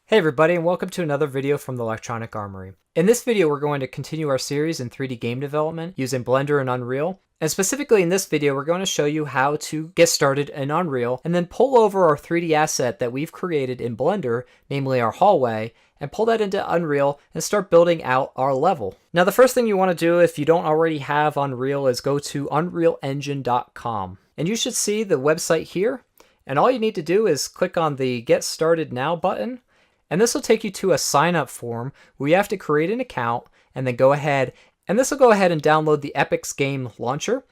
Hey everybody, and welcome to another video from the Electronic Armory. In this video we're going to continue our series in 3D game development using Blender and Unreal. And specifically in this video we're going to show you how to get started in Unreal and then pull over our 3D asset that we've created in Blender, namely our hallway, and pull that into Unreal and start building out our level. Now the first thing you want to do if you don't already have Unreal is go to unrealengine.com. And you should see the website here, and all you need to do is click on the Get Started Now button. And this will take you to a sign up form where you have to create an account and then go ahead. And this will go ahead and download the Epix Game Launcher.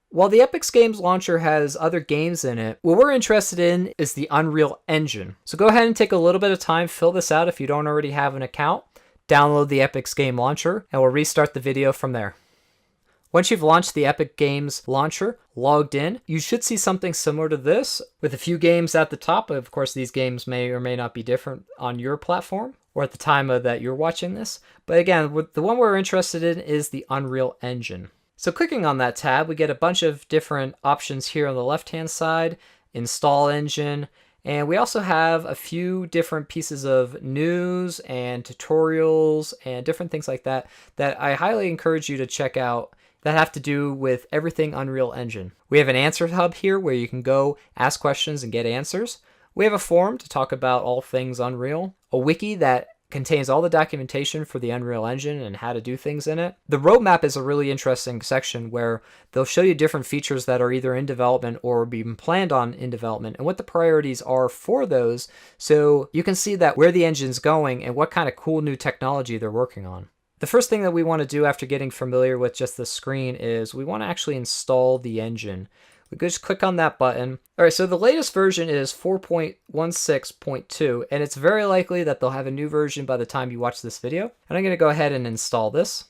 While the Epix Games Launcher has other games in it, what we're interested in is the Unreal Engine. So go ahead and take a little bit of time, fill this out if you don't already have an account, download the Epix Game Launcher, and we'll restart the video from there. Once you've launched the Epic Games Launcher, logged in, you should see something similar to this with a few games at the top. Of course, these games may or may not be different on your platform or at the time that you're watching this. But again, the one we're interested in is the Unreal Engine. So clicking on that tab, we get a bunch of different options here on the left-hand side, Install Engine, and we also have a few different pieces of news and tutorials and different things like that that I highly encourage you to check out that have to do with everything Unreal Engine. We have an answer hub here where you can go ask questions and get answers. We have a forum to talk about all things Unreal, a wiki that contains all the documentation for the Unreal Engine and how to do things in it. The roadmap is a really interesting section where they'll show you different features that are either in development or being planned on in development and what the priorities are for those, so you can see that where the engine's going and what kind of cool new technology they're working on. The first thing that we want to do after getting familiar with just the screen is we want to actually install the engine. We just click on that button. All right, so the latest version is 4.16.2, and it's very likely that they'll have a new version by the time you watch this video. And I'm going to go ahead and install this.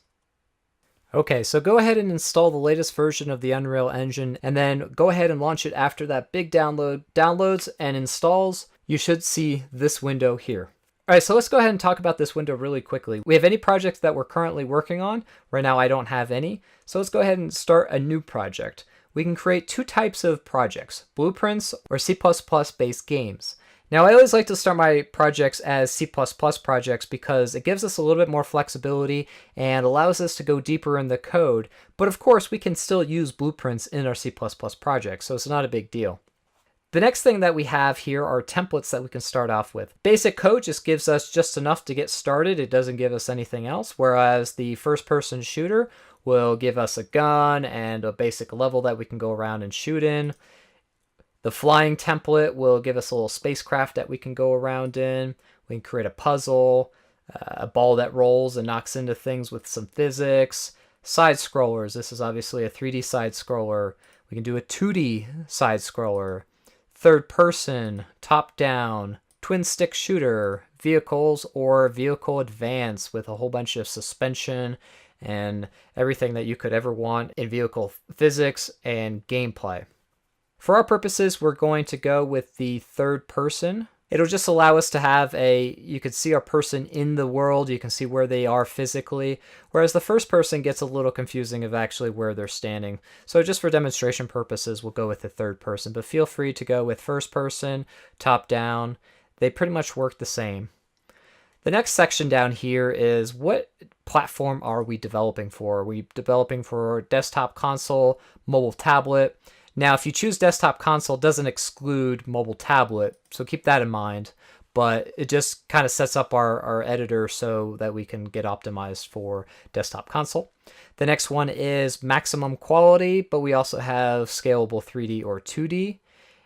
Okay, so go ahead and install the latest version of the Unreal Engine, and then go ahead and launch it after that big downloads and installs. You should see this window here. All right, so let's go ahead and talk about this window really quickly. We have any projects that we're currently working on. Right now, I don't have any. So let's go ahead and start a new project. We can create two types of projects, blueprints or C++ based games. Now, I always like to start my projects as C++ projects because it gives us a little bit more flexibility and allows us to go deeper in the code. But of course, we can still use blueprints in our C++ projects, so it's not a big deal. The next thing that we have here are templates that we can start off with. Basic code just gives us just enough to get started. It doesn't give us anything else, whereas the first-person shooter will give us a gun and a basic level that we can go around and shoot in. The flying template will give us a little spacecraft that we can go around in. We can create a puzzle, a ball that rolls and knocks into things with some physics. Side scrollers, this is obviously a 3D side scroller. We can do a 2D side scroller. Third person, top down, twin stick shooter, vehicles, or vehicle advance with a whole bunch of suspension and everything that you could ever want in vehicle physics and gameplay. For our purposes, we're going to go with the third person. It'll just allow us to have you can see our person in the world, you can see where they are physically, whereas the first person gets a little confusing of actually where they're standing. So just for demonstration purposes, we'll go with the third person, but feel free to go with first person, top down. They pretty much work the same. The next section down here is what platform are we developing for? Are we developing for desktop, console, mobile, tablet? Now, if you choose desktop console, it doesn't exclude mobile tablet, so keep that in mind. But it just kind of sets up our editor so that we can get optimized for desktop console. The next one is maximum quality, but we also have scalable 3D or 2D.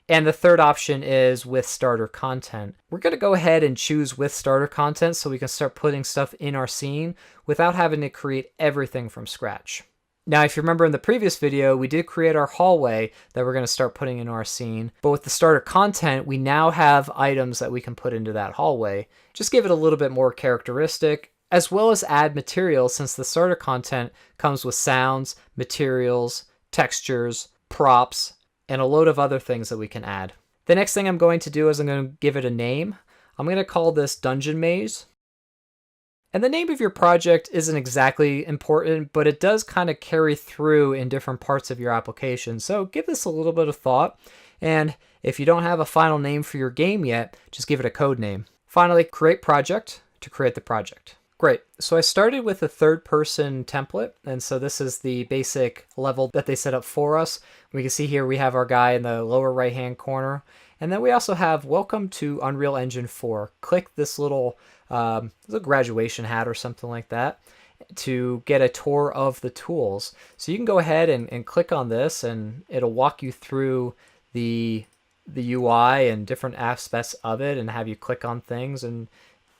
And the third option is with starter content. We're going to go ahead and choose with starter content so we can start putting stuff in our scene without having to create everything from scratch. Now, if you remember in the previous video, we did create our hallway that we're going to start putting into our scene. But with the starter content, we now have items that we can put into that hallway. Just give it a little bit more characteristic, as well as add materials since the starter content comes with sounds, materials, textures, props, and a load of other things that we can add. The next thing I'm going to do is I'm going to give it a name. I'm going to call this Dungeon Maze. And the name of your project isn't exactly important, but it does kind of carry through in different parts of your application. So give this a little bit of thought. And if you don't have a final name for your game yet, just give it a code name. Finally, create project to create the project. Great. So I started with a third-person template, and so this is the basic level that they set up for us. We can see here we have our guy in the lower right-hand corner, and then we also have Welcome to Unreal Engine 4. Click this little graduation hat or something like that to get a tour of the tools. So you can go ahead and click on this, and it'll walk you through the UI and different aspects of it, and have you click on things and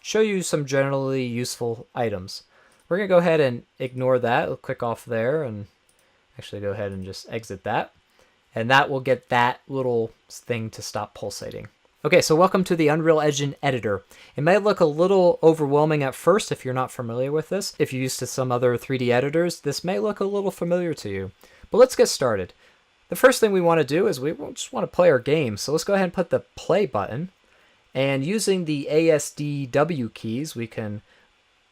show you some generally useful items. We're going to go ahead and ignore that. We'll click off there and actually go ahead and just exit that. And that will get that little thing to stop pulsating. Okay, so welcome to the Unreal Engine editor. It may look a little overwhelming at first if you're not familiar with this. If you're used to some other 3D editors, this may look a little familiar to you. But let's get started. The first thing we want to do is we just want to play our game. So let's go ahead and put the play button. And using the ASDW keys, we can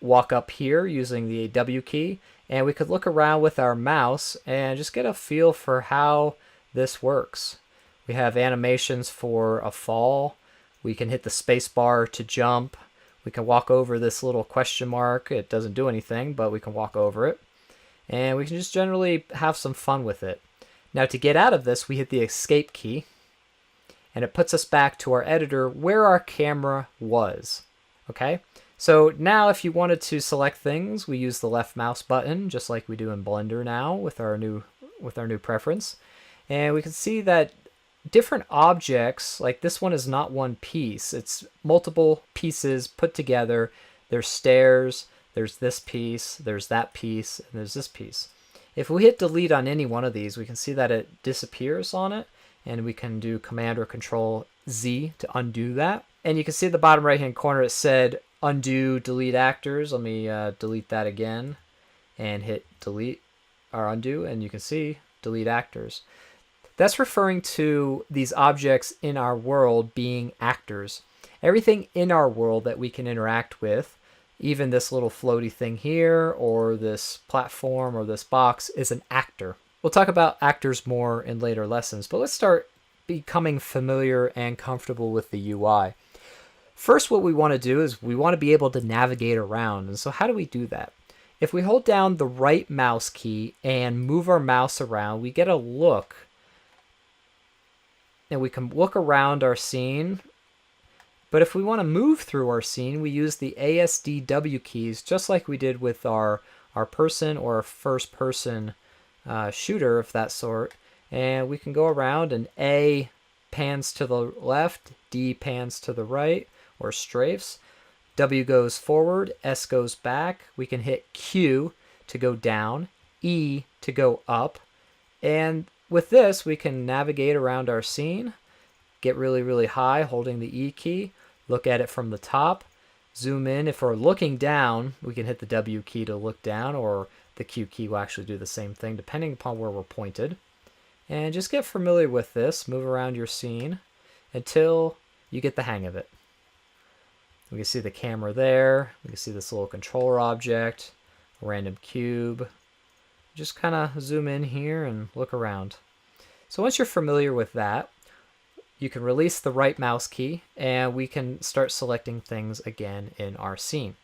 walk up here using the W key, and we could look around with our mouse and just get a feel for how this works. We have animations for a fall. We can hit the space bar to jump. We can walk over this little question mark. It doesn't do anything, but we can walk over it. And we can just generally have some fun with it. Now to get out of this, we hit the escape key. And it puts us back to our editor where our camera was. Okay, so now if you wanted to select things, we use the left mouse button just like we do in Blender now with our new preference. And we can see that different objects, like this one is not one piece, it's multiple pieces put together. There's stairs, there's this piece, there's that piece, and there's this piece. If we hit delete on any one of these, we can see that it disappears on it. And we can do Command or Control Z to undo that. And you can see at the bottom right hand corner it said undo delete actors. Let me delete that again and hit delete or undo, and you can see delete actors. That's referring to these objects in our world being actors. Everything in our world that we can interact with, even this little floaty thing here or this platform or this box, is an actor. We'll talk about actors more in later lessons, but let's start becoming familiar and comfortable with the UI. First, what we want to do is we want to be able to navigate around. And so how do we do that? If we hold down the right mouse key and move our mouse around, we get a look. And we can look around our scene. But if we want to move through our scene, we use the ASDW keys, just like we did with our person or our first person shooter of that sort, and we can go around, and A pans to the left, D pans to the right, or strafes, W goes forward, S goes back. We can hit Q to go down, E to go up, and with this we can navigate around our scene, get really high holding the E key, look at it from the top, zoom in. If we're looking down, we can hit the W key to look down, or the Q key will actually do the same thing depending upon where we're pointed. And just get familiar with this. Move around your scene until you get the hang of it. We can see the camera there. We can see this little controller object, a random cube. Just kind of zoom in here and look around. So once you're familiar with that, you can release the right mouse key and we can start selecting things again in our scene.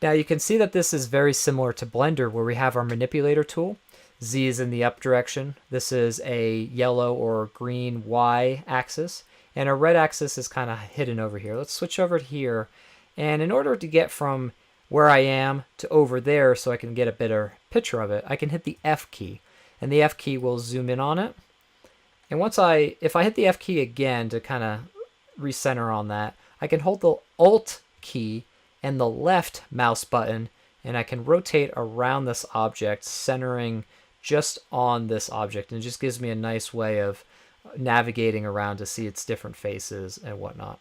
Now you can see that this is very similar to Blender, where we have our manipulator tool. Z is in the up direction. This is a yellow or green Y axis, and our red axis is kind of hidden over here. Let's switch over here, and in order to get from where I am to over there so I can get a better picture of it, I can hit the F key, and the F key will zoom in on it. And if I hit the F key again to kind of recenter on that, I can hold the Alt key and the left mouse button, and I can rotate around this object, centering just on this object, and it just gives me a nice way of navigating around to see its different faces and whatnot.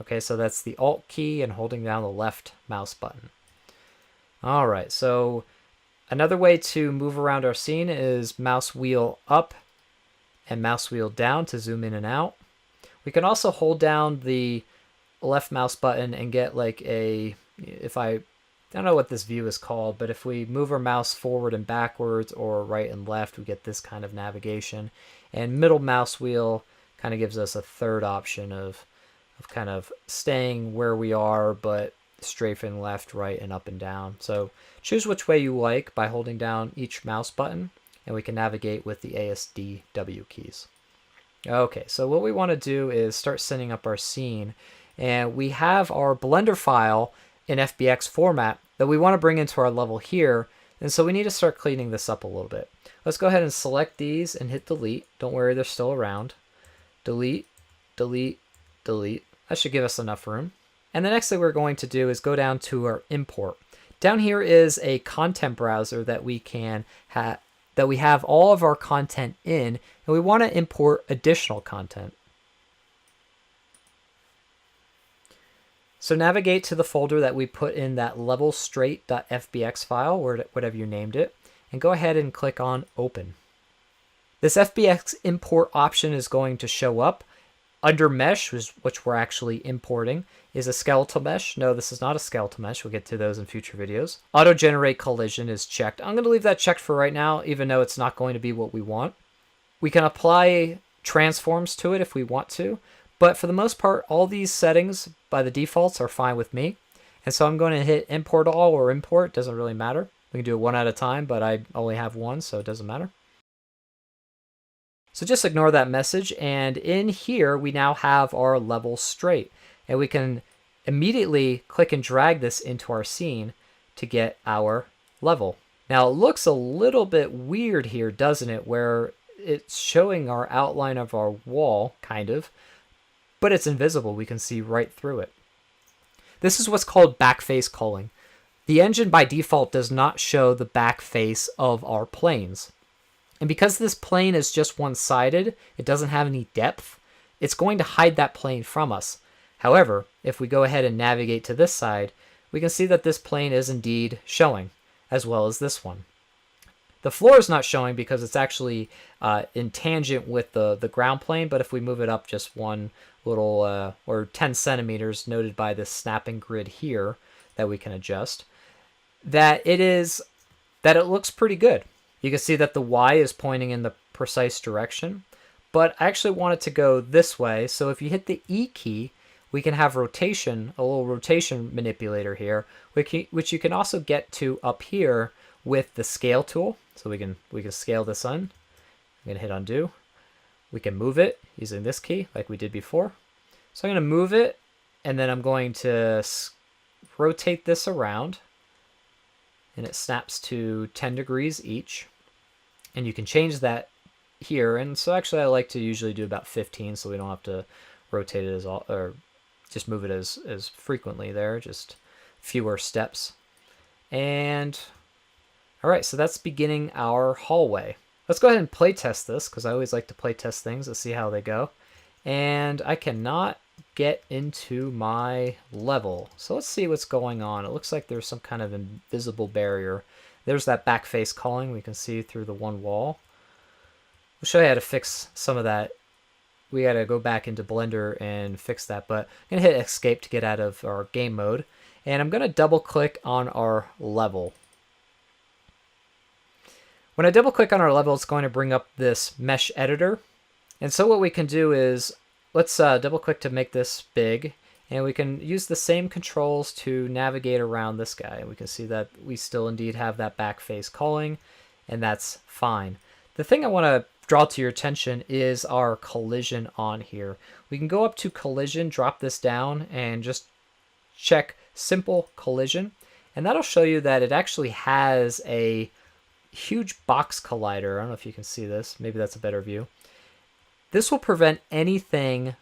Okay, so that's the Alt key and holding down the left mouse button. All right, so another way to move around our scene is mouse wheel up and mouse wheel down to zoom in and out. We can also hold down the left mouse button and get like I don't know what this view is called, but if we move our mouse forward and backwards or right and left, we get this kind of navigation. And middle mouse wheel kind of gives us a third option of of kind of staying where we are, but strafing left, right, and up and down. So choose which way you like by holding down each mouse button, and we can navigate with the ASDW keys. Okay, so what we want to do is start setting up our scene, and we have our Blender file in FBX format that we want to bring into our level here, and so we need to start cleaning this up a little bit. Let's go ahead and select these and hit delete. Don't worry, they're still around. Delete, delete, delete. That should give us enough room. And the next thing we're going to do is go down to our import. Down here is a content browser that we can that we have all of our content in, and we want to import additional content. So navigate to the folder that we put in that levelstraight.fbx file, or whatever you named it, and go ahead and click on Open. This FBX import option is going to show up. Under Mesh, which we're actually importing, is a skeletal mesh. No, this is not a skeletal mesh. We'll get to those in future videos. Auto-generate collision is checked. I'm going to leave that checked for right now, even though it's not going to be what we want. We can apply transforms to it if we want to, but for the most part, all these settings by the defaults are fine with me. And so I'm going to hit import all or import. Doesn't really matter. We can do it one at a time, but I only have one, so it doesn't matter. So just ignore that message, and in here we now have our level straight, and we can immediately click and drag this into our scene to get our level. Now it looks a little bit weird here, doesn't it, where it's showing our outline of our wall, kind of, but it's invisible. We can see right through it. This is what's called backface culling. The engine by default does not show the back face of our planes. And because this plane is just one-sided, it doesn't have any depth, it's going to hide that plane from us. However, if we go ahead and navigate to this side, we can see that this plane is indeed showing, as well as this one. The floor is not showing because it's actually in tangent with the ground plane, but if we move it up just one little, or 10 centimeters, noted by this snapping grid here that we can adjust, that it looks pretty good. You can see that the Y is pointing in the precise direction, but I actually want it to go this way. So if you hit the E key, we can have rotation, a little rotation manipulator here, which you can also get to up here with the scale tool. So we can scale this on. I'm gonna hit undo. We can move it using this key like we did before. So I'm gonna move it, and then I'm going to rotate this around, and it snaps to 10 degrees each. And you can change that here. And so actually I like to usually do about 15 so we don't have to rotate it or just move it as frequently there, just fewer steps. And all right, so that's beginning our hallway. Let's go ahead and play test this, because I always like to play test things to see how they go. And I cannot get into my level. So let's see what's going on. It looks like there's some kind of invisible barrier. There's that back face culling we can see through the one wall. We'll show you how to fix some of that. We got to go back into Blender and fix that, but I'm going to hit escape to get out of our game mode. And I'm going to double click on our level. When I double click on our level, it's going to bring up this mesh editor. And so what we can do is, let's double click to make this big, and we can use the same controls to navigate around this guy. We can see that we still indeed have that back face culling, and that's fine. The thing I want to draw to your attention is our collision on here. We can go up to collision, drop this down, and just check simple collision, and that'll show you that it actually has a huge box collider. I don't know if you can see this. Maybe that's a better view. This will prevent anything,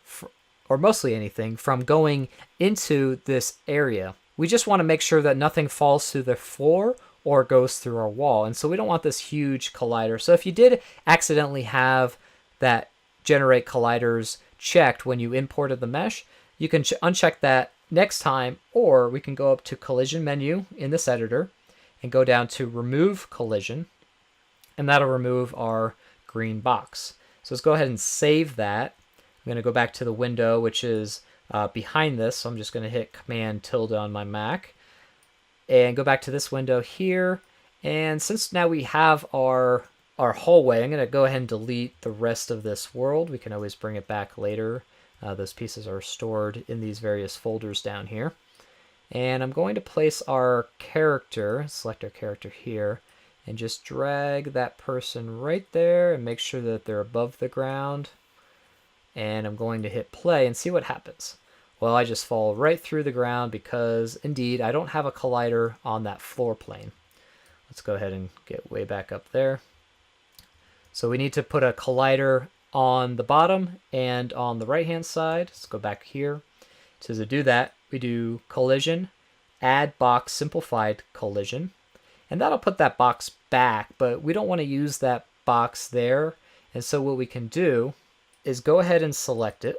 or mostly anything, from going into this area. We just want to make sure that nothing falls through the floor or goes through our wall. And so we don't want this huge collider. So if you did accidentally have that generate colliders checked when you imported the mesh, you can uncheck that next time, or we can go up to collision menu in this editor and go down to remove collision, and that'll remove our green box. So let's go ahead and save that. I'm going to go back to the window, which is behind this. So I'm just going to hit Command tilde on my Mac and go back to this window here. And since now we have our hallway, I'm going to go ahead and delete the rest of this world. We can always bring it back later Those pieces are stored in these various folders down here. And I'm going to place our character, select our character here, and just drag that person right there and make sure that they're above the ground. And I'm going to hit play and see what happens. Well, I just fall right through the ground because, indeed, I don't have a collider on that floor plane. Let's go ahead and get way back up there. So we need to put a collider on the bottom and on the right-hand side. Let's go back here. So to do that, we do collision, add box simplified collision, and that'll put that box back, but we don't want to use that box there. And so what we can do is go ahead and select it.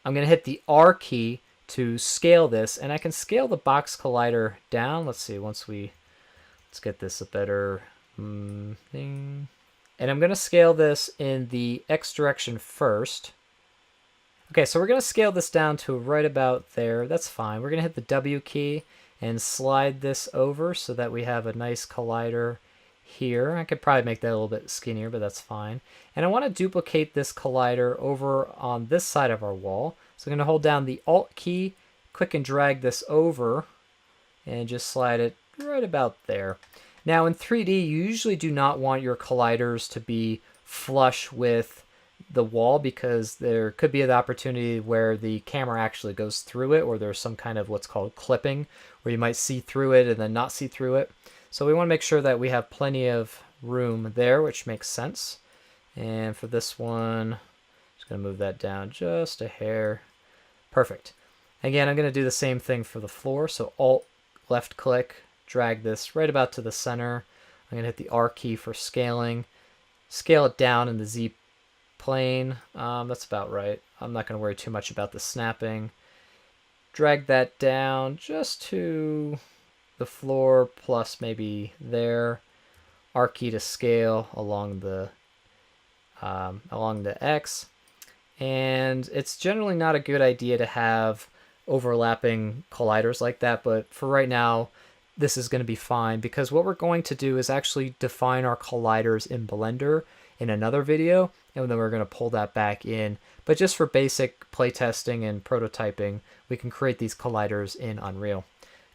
I'm going to hit the R key to scale this, and I can scale the box collider down. Let's see, let's get this a better thing. And I'm going to scale this in the X direction first. Okay, so we're going to scale this down to right about there. That's fine. We're going to hit the W key and slide this over so that we have a nice collider here. I could probably make that a little bit skinnier, but that's fine. And I want to duplicate this collider over on this side of our wall. So I'm going to hold down the Alt key, click and drag this over, and just slide it right about there. Now in 3D, you usually do not want your colliders to be flush with the wall because there could be an opportunity where the camera actually goes through it, or there's some kind of what's called clipping where you might see through it and then not see through it. So we want to make sure that we have plenty of room there, which makes sense. And for this one, just going to move that down just a hair. Perfect. Again, I'm going to do the same thing for the floor. So Alt, left click, drag this right about to the center. I'm going to hit the R key for scaling. Scale it down in the Z plane. That's about right. I'm not going to worry too much about the snapping. Drag that down just to the floor plus maybe there. R key to scale along the X. And it's generally not a good idea to have overlapping colliders like that, but for right now, this is going to be fine because what we're going to do is actually define our colliders in Blender in another video, and then we're going to pull that back in. But just for basic playtesting and prototyping, we can create these colliders in Unreal.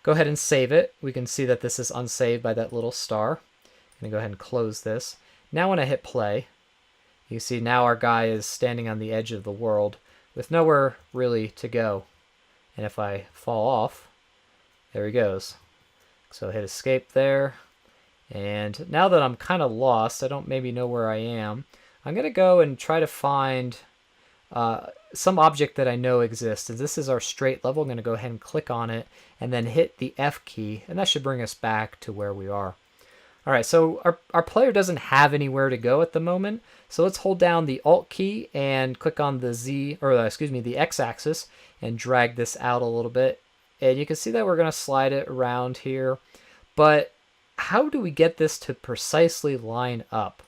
Go ahead and save it. We can see that this is unsaved by that little star. I'm going to go ahead and close this. Now when I hit play, you see now our guy is standing on the edge of the world with nowhere really to go. And if I fall off, there he goes. So hit escape there. And now that I'm kind of lost, I don't maybe know where I am, I'm going to go and try to find some object that I know exists. And this is our straight level. I'm going to go ahead and click on it and then hit the F key, and that should bring us back to where we are. All right, so our player doesn't have anywhere to go at the moment. So let's hold down the Alt key and click on the the X axis and drag this out a little bit. And you can see that we're going to slide it around here. But how do we get this to precisely line up?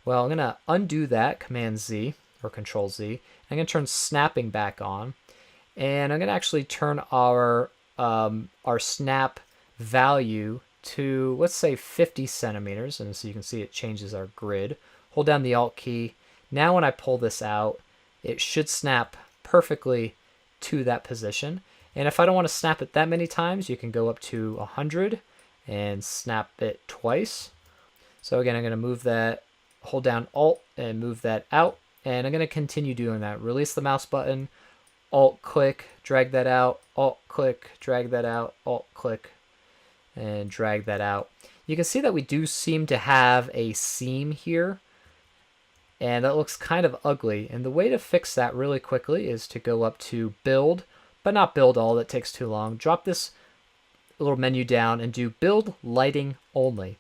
Well, I'm going to undo that, Command Z or Control Z. I'm going to turn snapping back on. And I'm going to actually turn our snap value to, let's say, 50 centimeters. And so you can see it changes our grid. Hold down the Alt key. Now when I pull this out, it should snap perfectly to that position. And if I don't want to snap it that many times, you can go up to 100 and snap it twice. So again, I'm going to move that, hold down Alt and move that out. And I'm going to continue doing that. Release the mouse button, Alt click, drag that out, Alt click, drag that out, Alt click, and drag that out. You can see that we do seem to have a seam here, and that looks kind of ugly. And the way to fix that really quickly is to go up to Build, but not Build All, that takes too long. Drop this little menu down and do Build Lighting Only.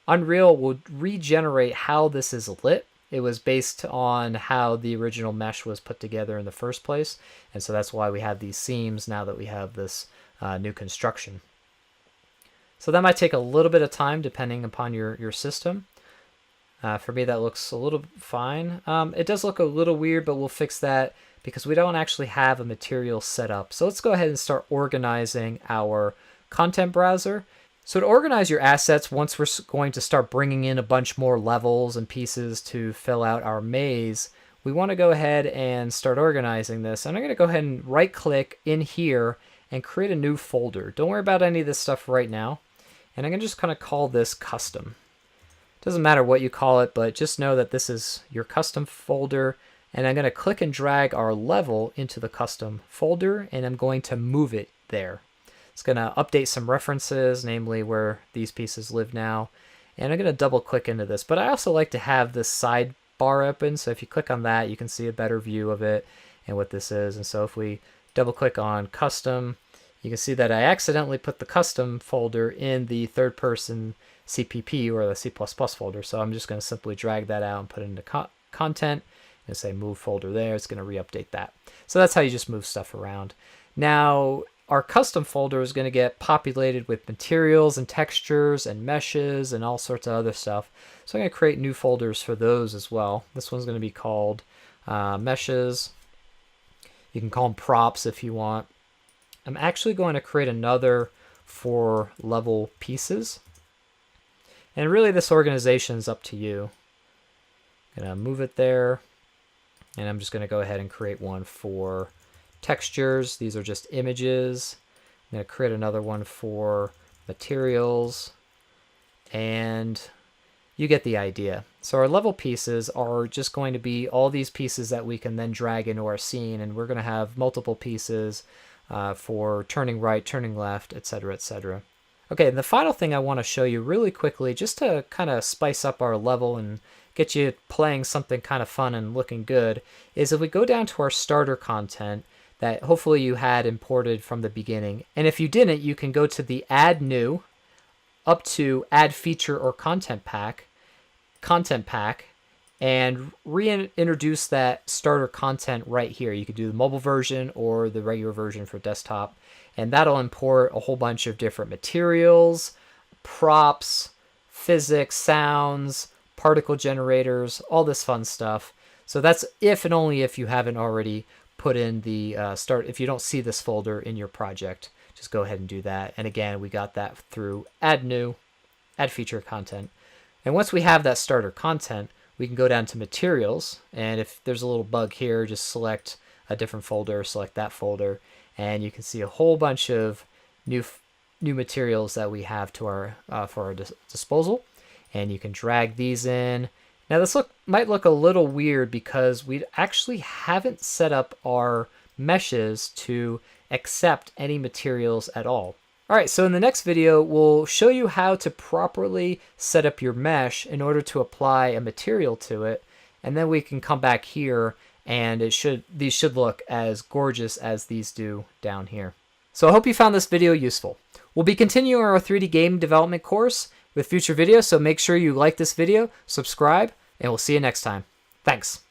Unreal will regenerate how this is lit. It was based on how the original mesh was put together in the first place, and so that's why we have these seams now that we have this new construction. So that might take a little bit of time depending upon your system. For me, that looks a little fine. It does look a little weird, but we'll fix that because we don't actually have a material set up. So let's go ahead and start organizing our content browser. So to organize your assets, once we're going to start bringing in a bunch more levels and pieces to fill out our maze, we want to go ahead and start organizing this. And I'm going to go ahead and right click in here and create a new folder. Don't worry about any of this stuff right now. And I'm going to just kind of call this custom. Doesn't matter what you call it, but just know that this is your custom folder. And I'm going to click and drag our level into the custom folder, and I'm going to move it there. It's going to update some references, namely where these pieces live now. And I'm going to double click into this, but I also like to have this sidebar open. So if you click on that, you can see a better view of it and what this is. And so if we double click on custom, you can see that I accidentally put the custom folder in the third person CPP or the C++ folder. So I'm just going to simply drag that out and put it into content and say move folder there. It's going to re-update that. So that's how you just move stuff around. Now, our custom folder is going to get populated with materials and textures and meshes and all sorts of other stuff. So I'm going to create new folders for those as well. This one's going to be called meshes. You can call them props if you want. I'm actually going to create another for level pieces. And really this organization is up to you. I'm going to move it there. And I'm just going to go ahead and create one for textures. These are just images. I'm going to create another one for materials. And you get the idea. So our level pieces are just going to be all these pieces that we can then drag into our scene. And we're going to have multiple pieces for turning right, turning left, etc., etc. Okay, and the final thing I want to show you really quickly, just to kind of spice up our level and get you playing something kind of fun and looking good, is if we go down to our starter content that hopefully you had imported from the beginning. And if you didn't, you can go to the Add New, up to Add Feature or Content Pack, and reintroduce that starter content right here. You could do the mobile version or the regular version for desktop. And that'll import a whole bunch of different materials, props, physics, sounds, particle generators, all this fun stuff. So that's if and only if you haven't already put in the if you don't see this folder in your project, just go ahead and do that. And again, we got that through Add New, Add Feature Content. And once we have that starter content, we can go down to materials. And if there's a little bug here, just select a different folder, select that folder, and you can see a whole bunch of new materials that we have to our for our disposal. And you can drag these in. Now this might look a little weird because we actually haven't set up our meshes to accept any materials at all. All right, so in the next video, we'll show you how to properly set up your mesh in order to apply a material to it. And then we can come back here and these should look as gorgeous as these do down here. So I hope you found this video useful. We'll be continuing our 3D game development course with future videos, so make sure you like this video, subscribe, and we'll see you next time. Thanks.